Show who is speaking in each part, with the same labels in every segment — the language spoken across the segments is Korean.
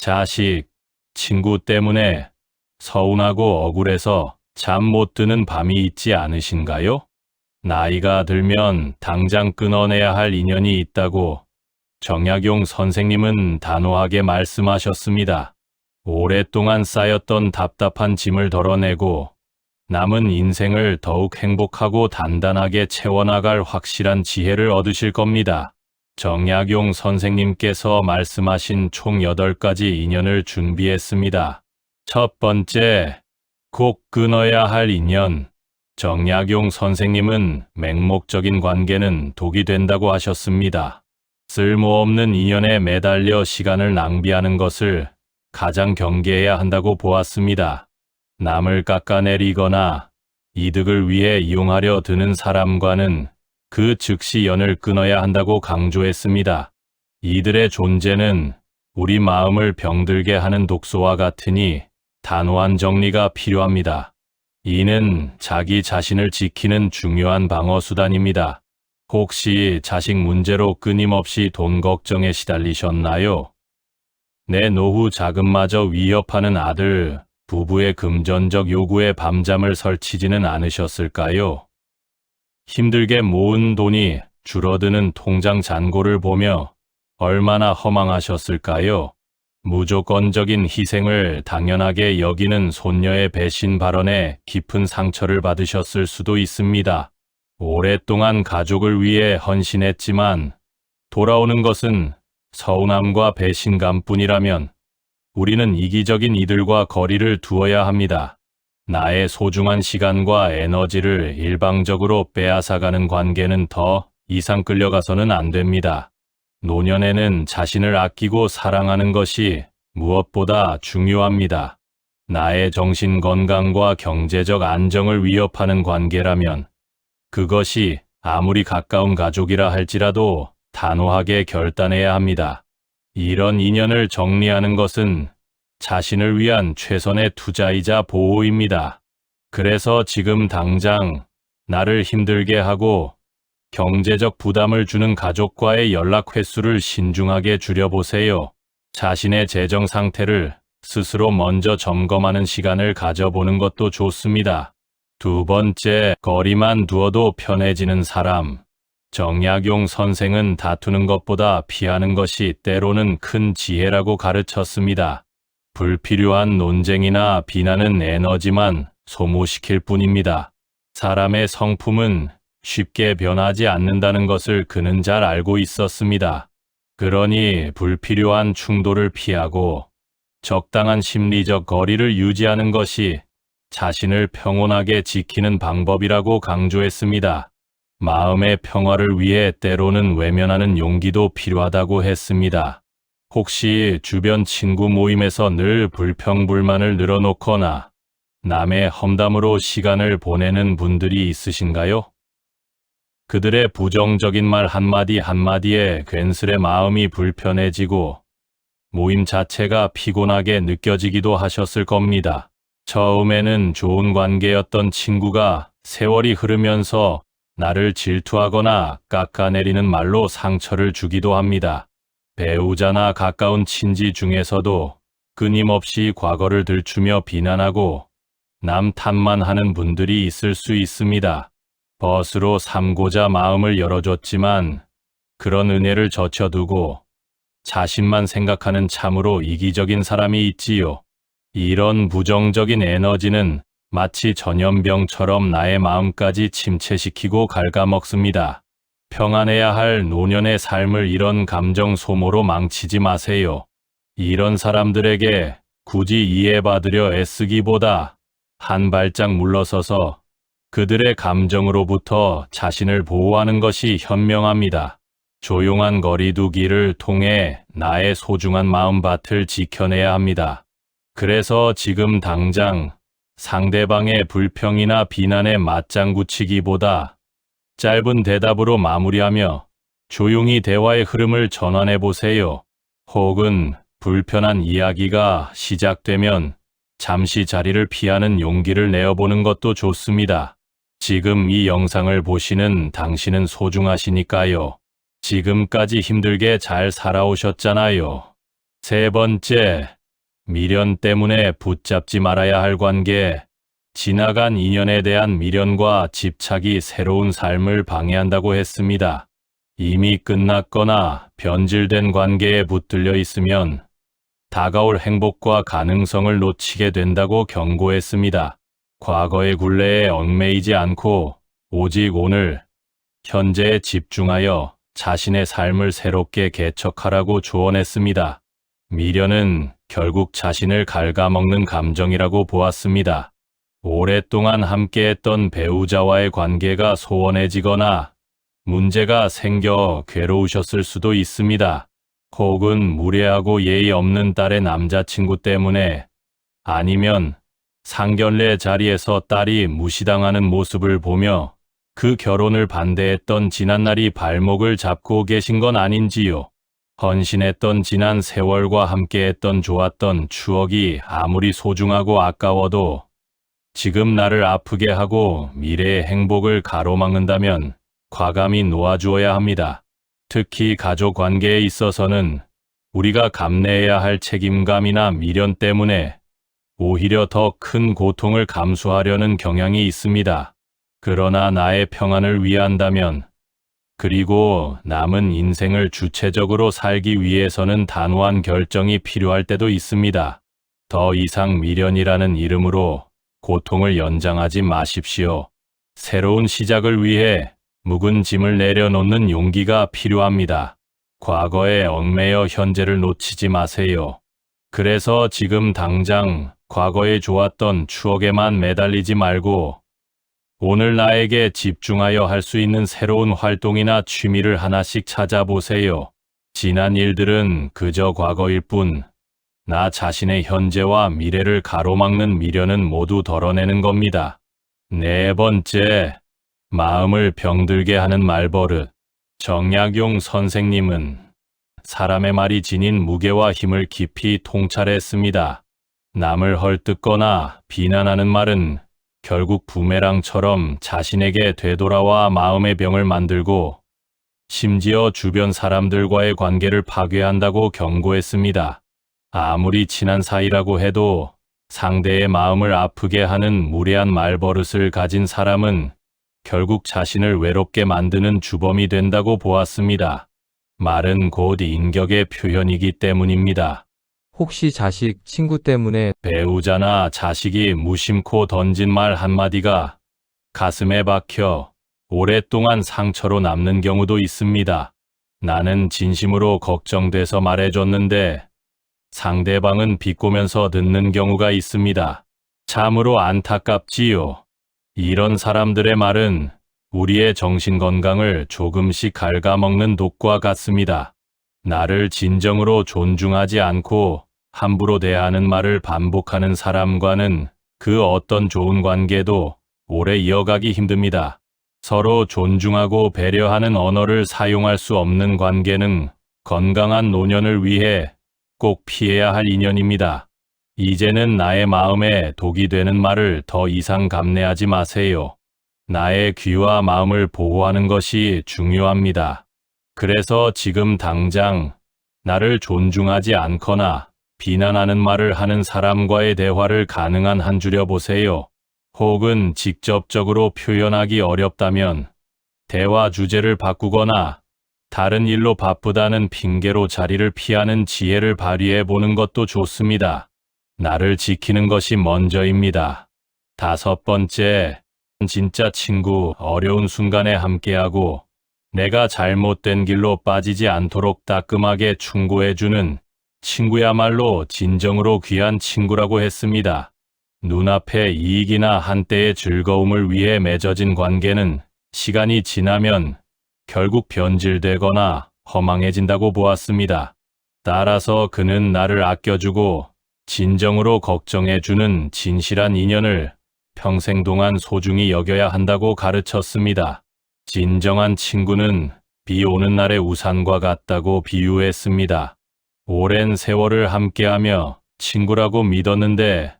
Speaker 1: 자식, 친구 때문에 서운하고 억울해서 잠 못 드는 밤이 있지 않으신가요? 나이가 들면 당장 끊어내야 할 인연이 있다고 정약용 선생님은 단호하게 말씀하셨습니다. 오랫동안 쌓였던 답답한 짐을 덜어내고 남은 인생을 더욱 행복하고 단단하게 채워나갈 확실한 지혜를 얻으실 겁니다. 정약용 선생님께서 말씀하신 총 8가지 인연을 준비했습니다. 첫 번째, 꼭 끊어야 할 인연. 정약용 선생님은 맹목적인 관계는 독이 된다고 하셨습니다. 쓸모없는 인연에 매달려 시간을 낭비하는 것을 가장 경계해야 한다고 보았습니다. 남을 깎아내리거나 이득을 위해 이용하려 드는 사람과는 그 즉시 연을 끊어야 한다고 강조했습니다. 이들의 존재는 우리 마음을 병들게 하는 독소와 같으니 단호한 정리가 필요합니다. 이는 자기 자신을 지키는 중요한 방어수단입니다. 혹시 자식 문제로 끊임없이 돈 걱정에 시달리셨나요? 내 노후 자금마저 위협하는 아들, 부부의 금전적 요구에 밤잠을 설치지는 않으셨을까요? 힘들게 모은 돈이 줄어드는 통장 잔고를 보며 얼마나 허망하셨을까요? 무조건적인 희생을 당연하게 여기는 손녀의 배신 발언에 깊은 상처를 받으셨을 수도 있습니다. 오랫동안 가족을 위해 헌신했지만 돌아오는 것은 서운함과 배신감뿐이라면 우리는 이기적인 이들과 거리를 두어야 합니다. 나의 소중한 시간과 에너지를 일방적으로 빼앗아가는 관계는 더 이상 끌려가서는 안 됩니다. 노년에는 자신을 아끼고 사랑하는 것이 무엇보다 중요합니다. 나의 정신 건강과 경제적 안정을 위협하는 관계라면 그것이 아무리 가까운 가족이라 할지라도 단호하게 결단해야 합니다. 이런 인연을 정리하는 것은 자신을 위한 최선의 투자이자 보호입니다. 그래서 지금 당장 나를 힘들게 하고 경제적 부담을 주는 가족과의 연락 횟수를 신중하게 줄여보세요. 자신의 재정 상태를 스스로 먼저 점검하는 시간을 가져보는 것도 좋습니다. 두 번째, 거리만 두어도 편해지는 사람. 정약용 선생은 다투는 것보다 피하는 것이 때로는 큰 지혜라고 가르쳤습니다. 불필요한 논쟁이나 비난은 에너지만 소모시킬 뿐입니다. 사람의 성품은 쉽게 변하지 않는다는 것을 그는 잘 알고 있었습니다. 그러니 불필요한 충돌을 피하고 적당한 심리적 거리를 유지하는 것이 자신을 평온하게 지키는 방법이라고 강조했습니다. 마음의 평화를 위해 때로는 외면하는 용기도 필요하다고 했습니다. 혹시 주변 친구 모임에서 늘 불평불만을 늘어놓거나 남의 험담으로 시간을 보내는 분들이 있으신가요? 그들의 부정적인 말 한마디 한마디에 괜스레 마음이 불편해지고 모임 자체가 피곤하게 느껴지기도 하셨을 겁니다. 처음에는 좋은 관계였던 친구가 세월이 흐르면서 나를 질투하거나 깎아내리는 말로 상처를 주기도 합니다. 배우자나 가까운 친지 중에서도 끊임없이 과거를 들추며 비난하고 남 탓만 하는 분들이 있을 수 있습니다. 벗으로 삼고자 마음을 열어줬지만 그런 은혜를 젖혀두고 자신만 생각하는 참으로 이기적인 사람이 있지요. 이런 부정적인 에너지는 마치 전염병처럼 나의 마음까지 침체시키고 갉아먹습니다. 평안해야 할 노년의 삶을 이런 감정 소모로 망치지 마세요. 이런 사람들에게 굳이 이해받으려 애쓰기보다 한 발짝 물러서서 그들의 감정으로부터 자신을 보호하는 것이 현명합니다. 조용한 거리두기를 통해 나의 소중한 마음밭을 지켜내야 합니다. 그래서 지금 당장 상대방의 불평이나 비난에 맞장구 치기보다 짧은 대답으로 마무리하며 조용히 대화의 흐름을 전환해 보세요. 혹은 불편한 이야기가 시작되면 잠시 자리를 피하는 용기를 내어보는 것도 좋습니다. 지금 이 영상을 보시는 당신은 소중하시니까요. 지금까지 힘들게 잘 살아오셨잖아요. 세 번째, 미련 때문에 붙잡지 말아야 할 관계. 지나간 인연에 대한 미련과 집착이 새로운 삶을 방해한다고 했습니다. 이미 끝났거나 변질된 관계에 붙들려 있으면 다가올 행복과 가능성을 놓치게 된다고 경고했습니다. 과거의 굴레에 얽매이지 않고 오직 오늘, 현재에 집중하여 자신의 삶을 새롭게 개척하라고 조언했습니다. 미련은 결국 자신을 갉아먹는 감정이라고 보았습니다. 오랫동안 함께했던 배우자와의 관계가 소원해지거나 문제가 생겨 괴로우셨을 수도 있습니다. 혹은 무례하고 예의 없는 딸의 남자친구 때문에, 아니면 상견례 자리에서 딸이 무시당하는 모습을 보며 그 결혼을 반대했던 지난날이 발목을 잡고 계신 건 아닌지요. 헌신했던 지난 세월과 함께했던 좋았던 추억이 아무리 소중하고 아까워도 지금 나를 아프게 하고 미래의 행복을 가로막는다면 과감히 놓아주어야 합니다. 특히 가족 관계에 있어서는 우리가 감내해야 할 책임감이나 미련 때문에 오히려 더 큰 고통을 감수하려는 경향이 있습니다. 그러나 나의 평안을 위한다면, 그리고 남은 인생을 주체적으로 살기 위해서는 단호한 결정이 필요할 때도 있습니다. 더 이상 미련이라는 이름으로 고통을 연장하지 마십시오. 새로운 시작을 위해 묵은 짐을 내려놓는 용기가 필요합니다. 과거에 얽매여 현재를 놓치지 마세요. 그래서 지금 당장 과거에 좋았던 추억에만 매달리지 말고 오늘 나에게 집중하여 할 수 있는 새로운 활동이나 취미를 하나씩 찾아보세요. 지난 일들은 그저 과거일 뿐, 나 자신의 현재와 미래를 가로막는 미련은 모두 덜어내는 겁니다. 네 번째, 마음을 병들게 하는 말버릇. 정약용 선생님은 사람의 말이 지닌 무게와 힘을 깊이 통찰했습니다. 남을 헐뜯거나 비난하는 말은 결국 부메랑처럼 자신에게 되돌아와 마음의 병을 만들고 심지어 주변 사람들과의 관계를 파괴한다고 경고했습니다. 아무리 친한 사이라고 해도 상대의 마음을 아프게 하는 무례한 말버릇을 가진 사람은 결국 자신을 외롭게 만드는 주범이 된다고 보았습니다. 말은 곧 인격의 표현이기 때문입니다.
Speaker 2: 혹시 자식, 친구 때문에
Speaker 1: 배우자나 자식이 무심코 던진 말 한마디가 가슴에 박혀 오랫동안 상처로 남는 경우도 있습니다. 나는 진심으로 걱정돼서 말해줬는데 상대방은 비꼬면서 듣는 경우가 있습니다. 참으로 안타깝지요. 이런 사람들의 말은 우리의 정신 건강을 조금씩 갉아먹는 독과 같습니다. 나를 진정으로 존중하지 않고 함부로 대하는 말을 반복하는 사람과는 그 어떤 좋은 관계도 오래 이어가기 힘듭니다. 서로 존중하고 배려하는 언어를 사용할 수 없는 관계는 건강한 노년을 위해 꼭 피해야 할 인연입니다. 이제는 나의 마음에 독이 되는 말을 더 이상 감내하지 마세요. 나의 귀와 마음을 보호하는 것이 중요합니다. 그래서 지금 당장 나를 존중하지 않거나 비난하는 말을 하는 사람과의 대화를 가능한 한 줄여보세요. 혹은 직접적으로 표현하기 어렵다면 대화 주제를 바꾸거나 다른 일로 바쁘다는 핑계로 자리를 피하는 지혜를 발휘해 보는 것도 좋습니다. 나를 지키는 것이 먼저입니다. 다섯 번째, 진짜 친구, 어려운 순간에 함께하고 내가 잘못된 길로 빠지지 않도록 따끔하게 충고해주는 친구야말로 진정으로 귀한 친구라고 했습니다. 눈앞의 이익이나 한때의 즐거움을 위해 맺어진 관계는 시간이 지나면 결국 변질되거나 허망해진다고 보았습니다. 따라서 그는 나를 아껴주고 진정으로 걱정해주는 진실한 인연을 평생 동안 소중히 여겨야 한다고 가르쳤습니다. 진정한 친구는 비 오는 날의 우산과 같다고 비유했습니다. 오랜 세월을 함께하며 친구라고 믿었는데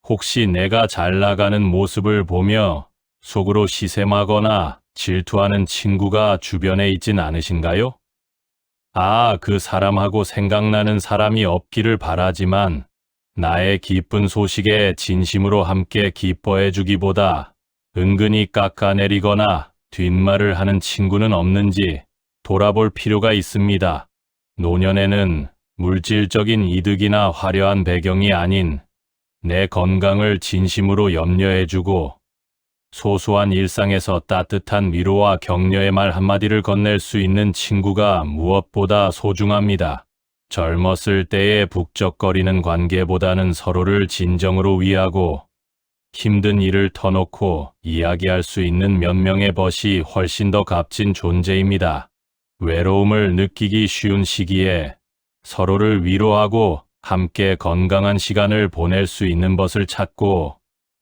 Speaker 1: 혹시 내가 잘 나가는 모습을 보며 속으로 시샘하거나 질투하는 친구가 주변에 있진 않으신가요? 그 사람하고 생각나는 사람이 없기를 바라지만 나의 기쁜 소식에 진심으로 함께 기뻐해 주기보다 은근히 깎아내리거나 뒷말을 하는 친구는 없는지 돌아볼 필요가 있습니다. 노년에는 물질적인 이득이나 화려한 배경이 아닌 내 건강을 진심으로 염려해주고 소소한 일상에서 따뜻한 위로와 격려의 말 한마디를 건넬 수 있는 친구가 무엇보다 소중합니다. 젊었을 때의 북적거리는 관계보다는 서로를 진정으로 위하고 힘든 일을 터놓고 이야기할 수 있는 몇 명의 벗이 훨씬 더 값진 존재입니다. 외로움을 느끼기 쉬운 시기에 서로를 위로하고 함께 건강한 시간을 보낼 수 있는 벗을 찾고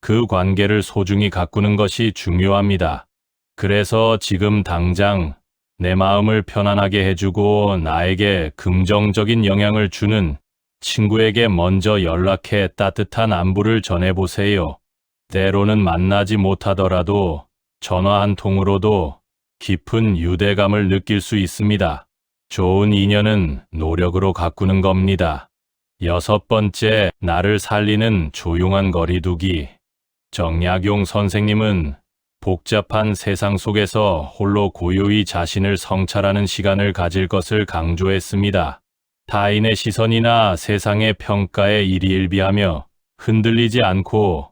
Speaker 1: 그 관계를 소중히 가꾸는 것이 중요합니다. 그래서 지금 당장 내 마음을 편안하게 해주고 나에게 긍정적인 영향을 주는 친구에게 먼저 연락해 따뜻한 안부를 전해보세요. 때로는 만나지 못하더라도 전화 한 통으로도 깊은 유대감을 느낄 수 있습니다. 좋은 인연은 노력으로 가꾸는 겁니다. 6번째, 나를 살리는 조용한 거리두기. 정약용 선생님은 복잡한 세상 속에서 홀로 고요히 자신을 성찰하는 시간을 가질 것을 강조했습니다. 타인의 시선이나 세상의 평가에 일희일비하며 흔들리지 않고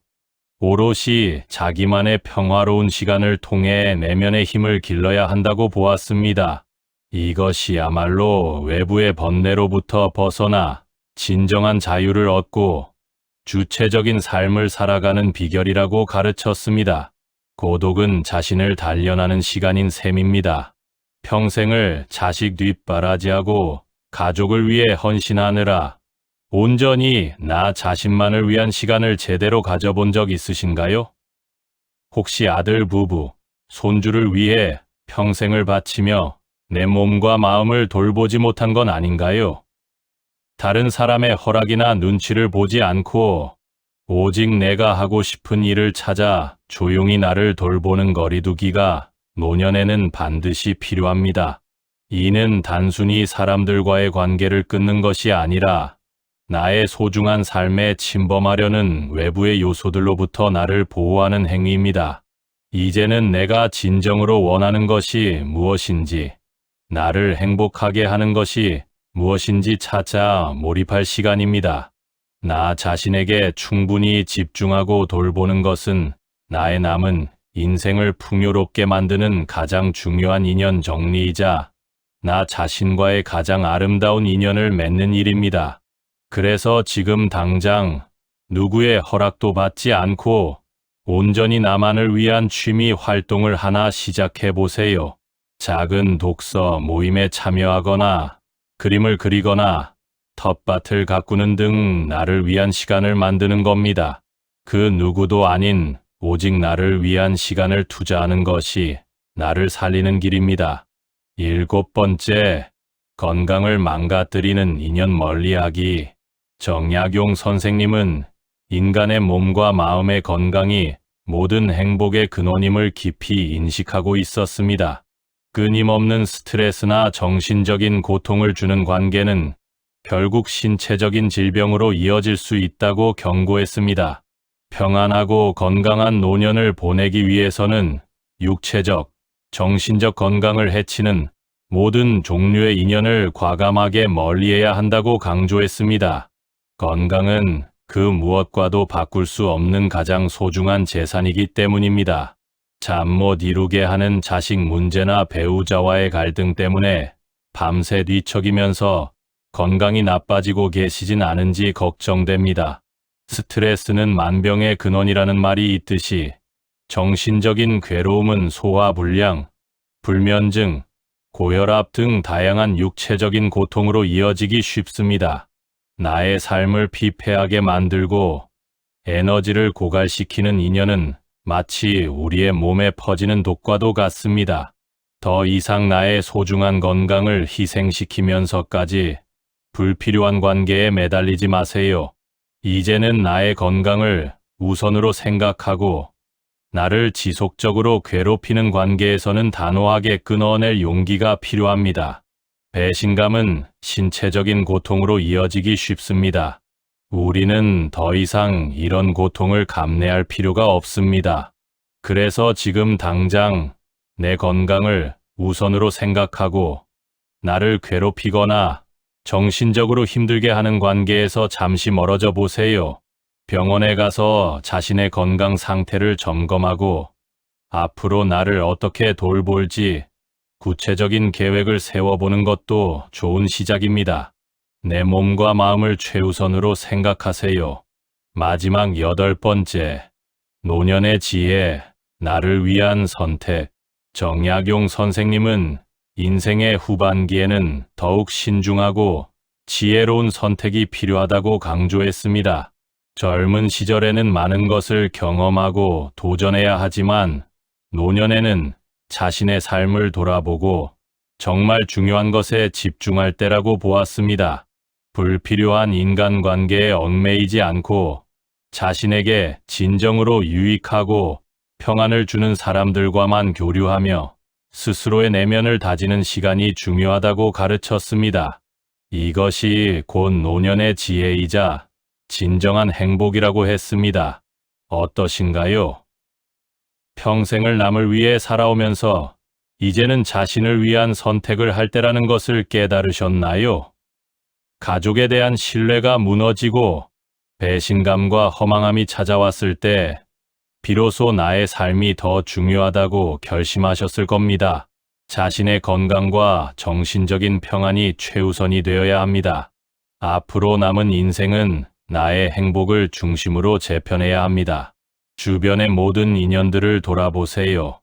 Speaker 1: 오롯이 자기만의 평화로운 시간을 통해 내면의 힘을 길러야 한다고 보았습니다. 이것이야말로 외부의 번뇌로부터 벗어나 진정한 자유를 얻고 주체적인 삶을 살아가는 비결이라고 가르쳤습니다. 고독은 자신을 단련하는 시간인 셈입니다. 평생을 자식 뒷바라지하고 가족을 위해 헌신하느라 온전히 나 자신만을 위한 시간을 제대로 가져본 적 있으신가요? 혹시 아들 부부, 손주를 위해 평생을 바치며 내 몸과 마음을 돌보지 못한 건 아닌가요? 다른 사람의 허락이나 눈치를 보지 않고 오직 내가 하고 싶은 일을 찾아 조용히 나를 돌보는 거리두기가 노년에는 반드시 필요합니다. 이는 단순히 사람들과의 관계를 끊는 것이 아니라 나의 소중한 삶에 침범하려는 외부의 요소들로부터 나를 보호하는 행위입니다. 이제는 내가 진정으로 원하는 것이 무엇인지, 나를 행복하게 하는 것이 무엇인지 찾아 몰입할 시간입니다. 나 자신에게 충분히 집중하고 돌보는 것은 나의 남은 인생을 풍요롭게 만드는 가장 중요한 인연 정리이자 나 자신과의 가장 아름다운 인연을 맺는 일입니다. 그래서 지금 당장 누구의 허락도 받지 않고 온전히 나만을 위한 취미 활동을 하나 시작해 보세요. 작은 독서 모임에 참여하거나 그림을 그리거나 텃밭을 가꾸는 등 나를 위한 시간을 만드는 겁니다. 그 누구도 아닌 오직 나를 위한 시간을 투자하는 것이 나를 살리는 길입니다. 7번째, 건강을 망가뜨리는 인연 멀리하기. 정약용 선생님은 인간의 몸과 마음의 건강이 모든 행복의 근원임을 깊이 인식하고 있었습니다. 끊임없는 스트레스나 정신적인 고통을 주는 관계는 결국 신체적인 질병으로 이어질 수 있다고 경고했습니다. 평안하고 건강한 노년을 보내기 위해서는 육체적, 정신적 건강을 해치는 모든 종류의 인연을 과감하게 멀리해야 한다고 강조했습니다. 건강은 그 무엇과도 바꿀 수 없는 가장 소중한 재산이기 때문입니다. 잠 못 이루게 하는 자식 문제나 배우자와의 갈등 때문에 밤새 뒤척이면서 건강이 나빠지고 계시진 않은지 걱정됩니다. 스트레스는 만병의 근원이라는 말이 있듯이 정신적인 괴로움은 소화불량, 불면증, 고혈압 등 다양한 육체적인 고통으로 이어지기 쉽습니다. 나의 삶을 피폐하게 만들고 에너지를 고갈시키는 인연은 마치 우리의 몸에 퍼지는 독과도 같습니다. 더 이상 나의 소중한 건강을 희생시키면서까지 불필요한 관계에 매달리지 마세요. 이제는 나의 건강을 우선으로 생각하고 나를 지속적으로 괴롭히는 관계에서는 단호하게 끊어낼 용기가 필요합니다. 배신감은 신체적인 고통으로 이어지기 쉽습니다. 우리는 더 이상 이런 고통을 감내할 필요가 없습니다. 그래서 지금 당장 내 건강을 우선으로 생각하고 나를 괴롭히거나 정신적으로 힘들게 하는 관계에서 잠시 멀어져 보세요. 병원에 가서 자신의 건강 상태를 점검하고 앞으로 나를 어떻게 돌볼지 구체적인 계획을 세워보는 것도 좋은 시작입니다. 내 몸과 마음을 최우선으로 생각하세요. 마지막 8번째, 노년의 지혜, 나를 위한 선택. 정약용 선생님은 인생의 후반기에는 더욱 신중하고 지혜로운 선택이 필요하다고 강조했습니다. 젊은 시절에는 많은 것을 경험하고 도전해야 하지만 노년에는 자신의 삶을 돌아보고 정말 중요한 것에 집중할 때라고 보았습니다. 불필요한 인간관계에 얽매이지 않고 자신에게 진정으로 유익하고 평안을 주는 사람들과만 교류하며 스스로의 내면을 다지는 시간이 중요하다고 가르쳤습니다. 이것이 곧 노년의 지혜이자 진정한 행복이라고 했습니다. 어떠신가요? 평생을 남을 위해 살아오면서 이제는 자신을 위한 선택을 할 때라는 것을 깨달으셨나요? 가족에 대한 신뢰가 무너지고 배신감과 허망함이 찾아왔을 때 비로소 나의 삶이 더 중요하다고 결심하셨을 겁니다. 자신의 건강과 정신적인 평안이 최우선이 되어야 합니다. 앞으로 남은 인생은 나의 행복을 중심으로 재편해야 합니다. 주변의 모든 인연들을 돌아보세요.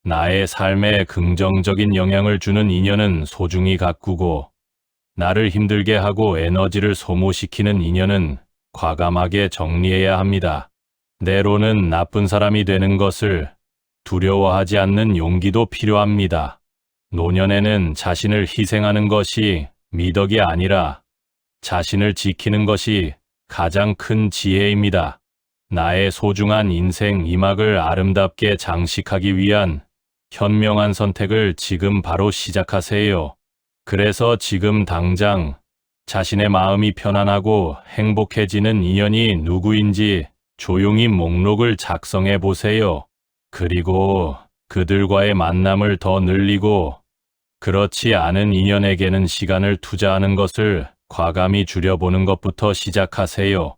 Speaker 1: 나의 삶에 긍정적인 영향을 주는 인연은 소중히 가꾸고 나를 힘들게 하고 에너지를 소모시키는 인연은 과감하게 정리해야 합니다. 때로는 나쁜 사람이 되는 것을 두려워하지 않는 용기도 필요합니다. 노년에는 자신을 희생하는 것이 미덕이 아니라 자신을 지키는 것이 가장 큰 지혜입니다. 나의 소중한 인생 이막을 아름답게 장식하기 위한 현명한 선택을 지금 바로 시작하세요. 그래서 지금 당장 자신의 마음이 편안하고 행복해지는 인연이 누구인지 조용히 목록을 작성해 보세요. 그리고 그들과의 만남을 더 늘리고 그렇지 않은 인연에게는 시간을 투자하는 것을 과감히 줄여보는 것부터 시작하세요.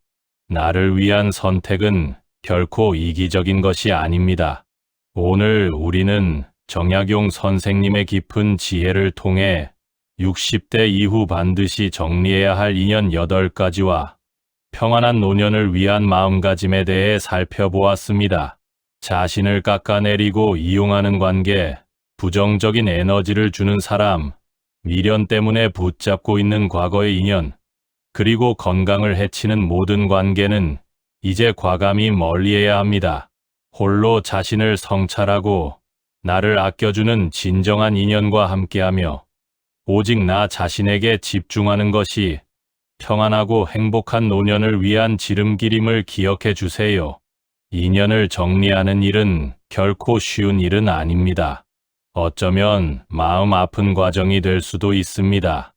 Speaker 1: 나를 위한 선택은 결코 이기적인 것이 아닙니다. 오늘 우리는 정약용 선생님의 깊은 지혜를 통해 60대 이후 반드시 정리해야 할 인연 8가지와 평안한 노년을 위한 마음가짐에 대해 살펴보았습니다. 자신을 깎아내리고 이용하는 관계, 부정적인 에너지를 주는 사람, 미련 때문에 붙잡고 있는 과거의 인연, 그리고 건강을 해치는 모든 관계는 이제 과감히 멀리해야 합니다. 홀로 자신을 성찰하고 나를 아껴주는 진정한 인연과 함께하며 오직 나 자신에게 집중하는 것이 평안하고 행복한 노년을 위한 지름길임을 기억해 주세요. 인연을 정리하는 일은 결코 쉬운 일은 아닙니다. 어쩌면 마음 아픈 과정이 될 수도 있습니다.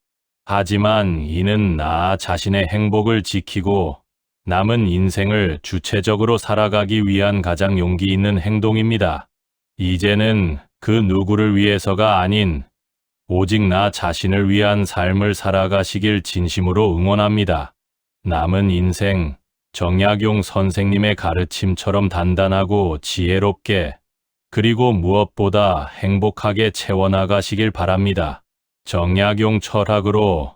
Speaker 1: 하지만 이는 나 자신의 행복을 지키고 남은 인생을 주체적으로 살아가기 위한 가장 용기 있는 행동입니다. 이제는 그 누구를 위해서가 아닌 오직 나 자신을 위한 삶을 살아가시길 진심으로 응원합니다. 남은 인생, 정약용 선생님의 가르침처럼 단단하고 지혜롭게 그리고 무엇보다 행복하게 채워나가시길 바랍니다. 정약용 철학으로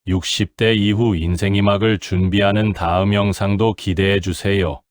Speaker 1: 60대 이후 인생 이막을 준비하는 다음 영상도 기대해 주세요.